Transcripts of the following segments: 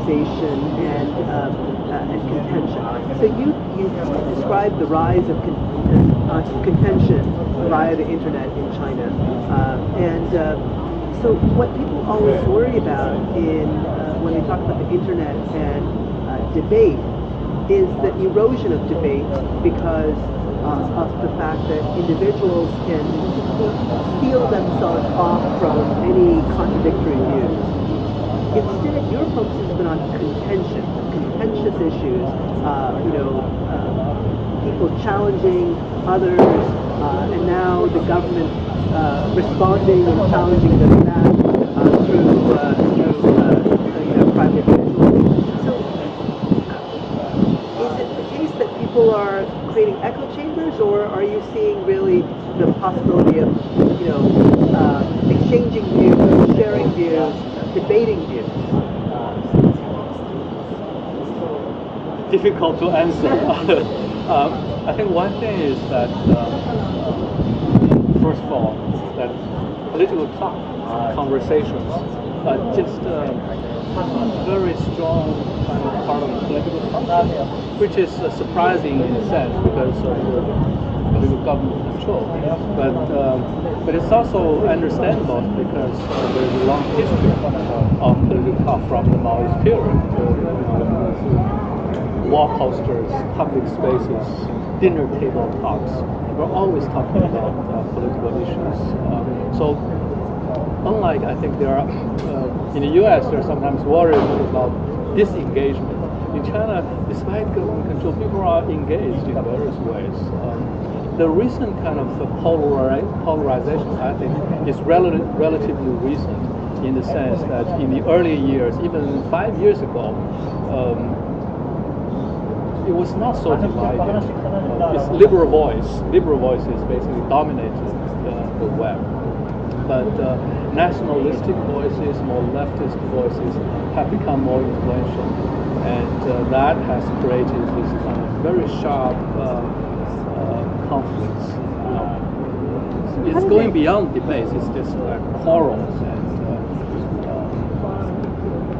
polarization and contention. So you described the rise of contention via the internet in China, so what people always worry about when they talk about the internet and debate is the erosion of debate because of the fact that individuals can seal themselves off from any contradictory views. Instead, your focus has been on contention, contentious issues, people challenging others, and now the government responding and challenging them back through private individuals. So, is it the case that people are creating echo chambers, or are you seeing really the possibility of, exchanging views, sharing views, debating views? Difficult to answer. I think one thing is that, first of all, that political talk, conversations, just very strong kind of part of political culture, which is surprising in a sense because of political government control. But it's also understandable because there's a long history of political talk from the Maoist period. Wall posters, public spaces, dinner table talks. We're always talking about political issues. So, unlike I think there are in the U.S., they're sometimes worried about disengagement. In China, despite government control, people are engaged in various ways. The recent kind of polarization, I think, is relatively recent in the sense that in the early years, even 5 years ago, it was not so divided. It's liberal voices basically dominated the web. But nationalistic voices, more leftist voices have become more influential. And that has created this kind of very sharp conflicts. It's going beyond debates, it's just like quarrels. And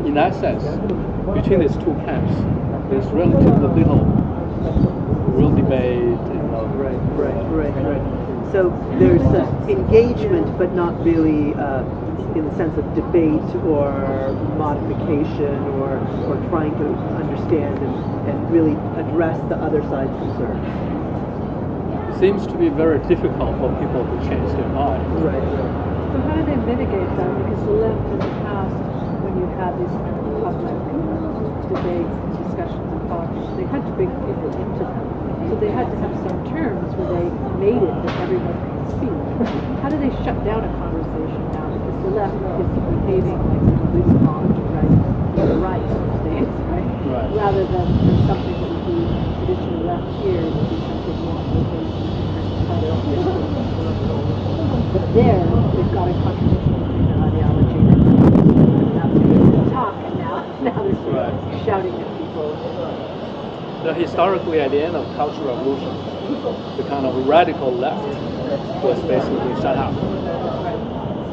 in that sense, between these two camps, there's relatively little real debate. Right. So there's engagement, but not really in the sense of debate or modification or trying to understand and really address the other side's concerns. It seems to be very difficult for people to change their mind. Right. So how do they mitigate that? Because the left in the past, when you had these kind of public debates and discussions and politics, they had to bring people into them. So they had to have some terms where they made it that everyone could speak. How do they shut down a conversation now? Because the left is behaving like loose pond, right? The right states, right? Rather than something that would be traditionally left here, would be something more open and but there, they've got a contradiction between their ideology and now they're talk, and now they're sort of shouting at people. Historically, at the end of the Cultural Revolution, the kind of radical left was basically shut up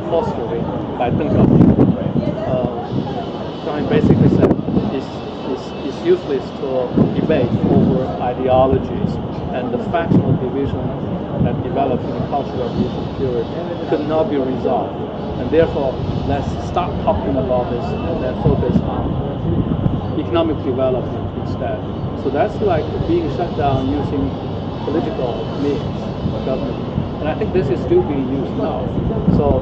forcefully by Deng Xiaoping. So he basically said it's useless to debate over ideologies, and the factional division that developed in the Cultural Revolution period could not be resolved. And therefore, let's stop talking about this and then focus on economic development instead. So that's like being shut down using political means, government. And I think this is still being used now. So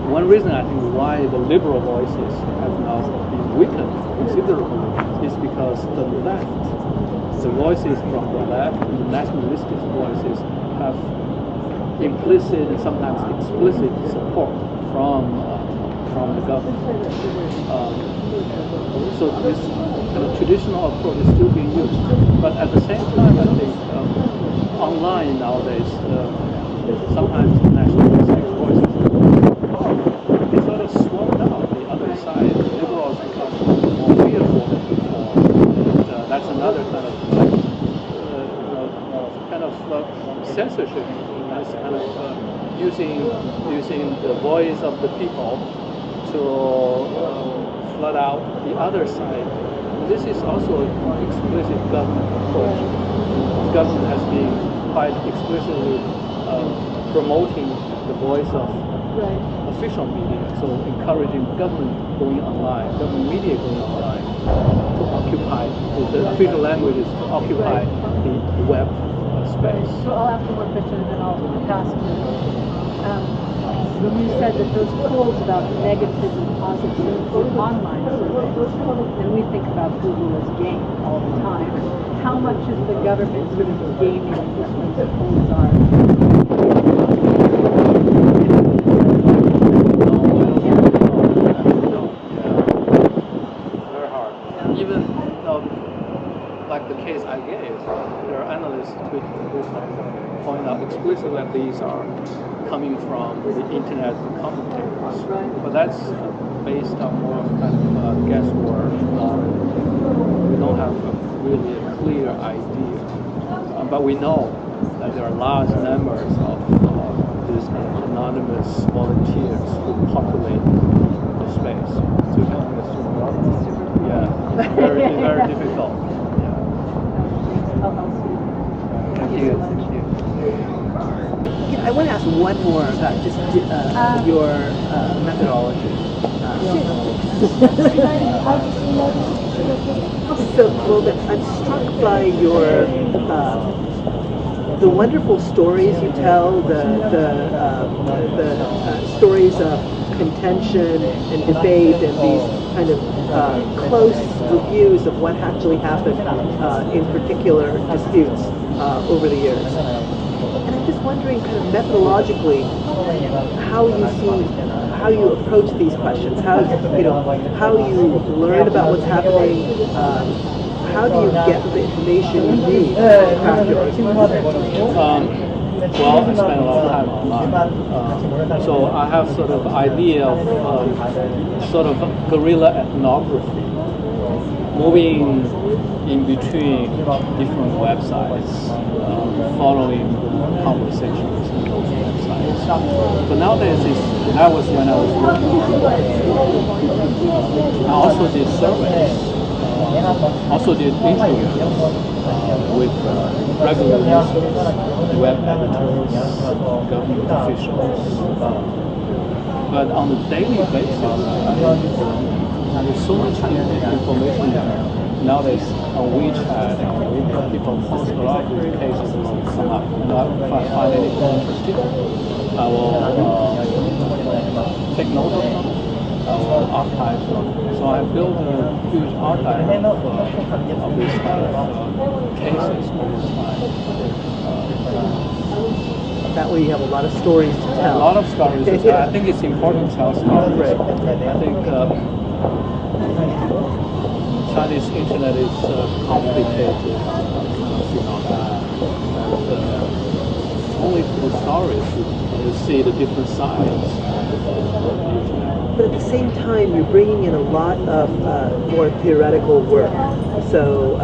one reason I think why the liberal voices have now been weakened considerably is because the left, the voices from the left, the nationalistic voices have implicit and sometimes explicit support from the government. So this kind of traditional approach is still being used, but at the same time, I think online nowadays, sometimes nationalistic voices they sort of swallow down the other side. Liberals become more fearful than before, and that's another kind of censorship. That's kind of using the voice of the people to flood out the other side. This is also an explicit government approach. The government has been quite explicitly promoting the voice of official media, so encouraging government going online, government media going online to occupy, the official language is to occupy the web space. So I'll ask one more question and then I'll pass to when you said that those polls about negative and positive for online surveys, and we think about Google as game all the time, how much is the government sort of gaming what the polls are? Like the case I gave, there are analysts who point out explicitly that these are coming from the internet commentators. But that's based on more kind of guesswork. We don't have really a clear idea. But we know that there are large numbers of these anonymous volunteers who populate the space. So you can assume. Yeah, very difficult. Thank you. I want to ask one more about just your methodology. So, I'm struck by your the wonderful stories you tell, the stories of contention and debate and these kind of close reviews of what actually happened in particular disputes over the years. And I'm just wondering, kind of methodologically, how you approach these questions, how you learn about what's happening, how do you get the information you need to craft your argument? Well, I spend a lot of time online, so I have sort of idea of sort of guerrilla ethnography, moving in between different websites, following conversations in those websites. But nowadays, that was when I was working. I also did surveys. Also did interviews with regular users, web editors, government officials. But on a daily basis, there's so much information nowadays on WeChat. People post a lot of cases will come up. And if I find anything interesting, I will take note of them. I will archive them. So I built a huge archive of these kind of cases over time. That way you have a lot of stories to tell. A lot of stories to tell. I think it's important to tell stories. I think Chinese internet is complicated phenomenon. And only through stories you see the different sides of the internet. But at the same time, you're bringing in a lot of more theoretical work, so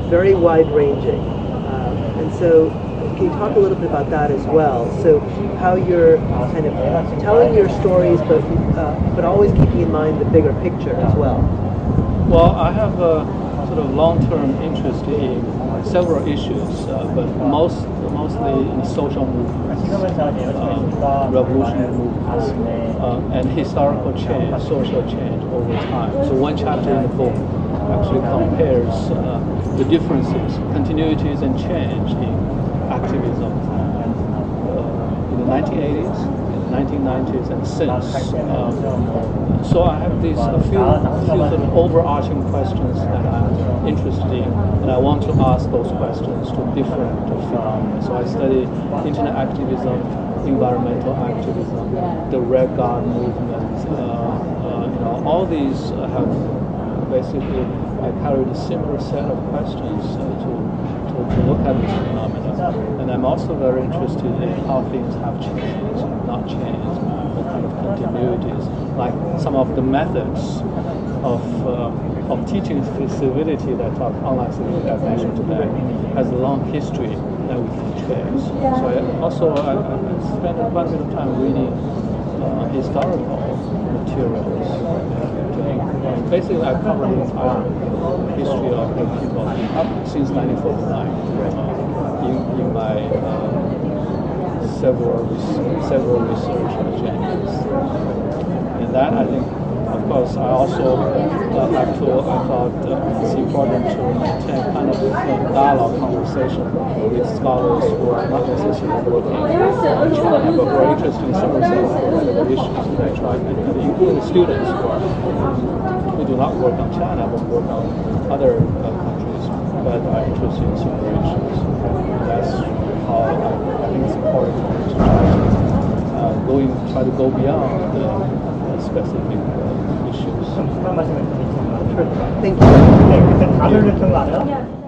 very wide-ranging. And so, can you talk a little bit about that as well? So, how you're kind of telling your stories, but always keeping in mind the bigger picture as well. Well, I have a sort of long-term interest in several issues, but mostly in social movements, revolutionary movements, and historical change, social change over time. So one chapter in the book actually compares the differences, continuities, and change in activism in the 1980s, in the 1990s, and since. So I have these a few sort of overarching questions that I'm interested in, and I want to ask those questions to different phenomena. So I study internet activism, environmental activism, the Red Guard movement. All these have basically I carried a similar set of questions to look at this phenomena. And I'm also very interested in how things have changed, not changed, the kind of continuities, like some of the methods of teaching civility that taught online civility I mentioned today has a long history that we can trace. So I spent quite a bit of time reading historical materials. And basically, I covered the entire history of the people up since 1949 in my several research agendas. And that I think, of course, I also I thought it's important to maintain kind of a dialogue conversation with scholars who are not necessarily working on China, but who are interested in some of the issues that I try, and including students who do not work on China, but work on other countries, but are interested in similar issues. And that's how I think it's important to try to go beyond specific issues. Thank you. 네, 그때 답을 좀 많아요.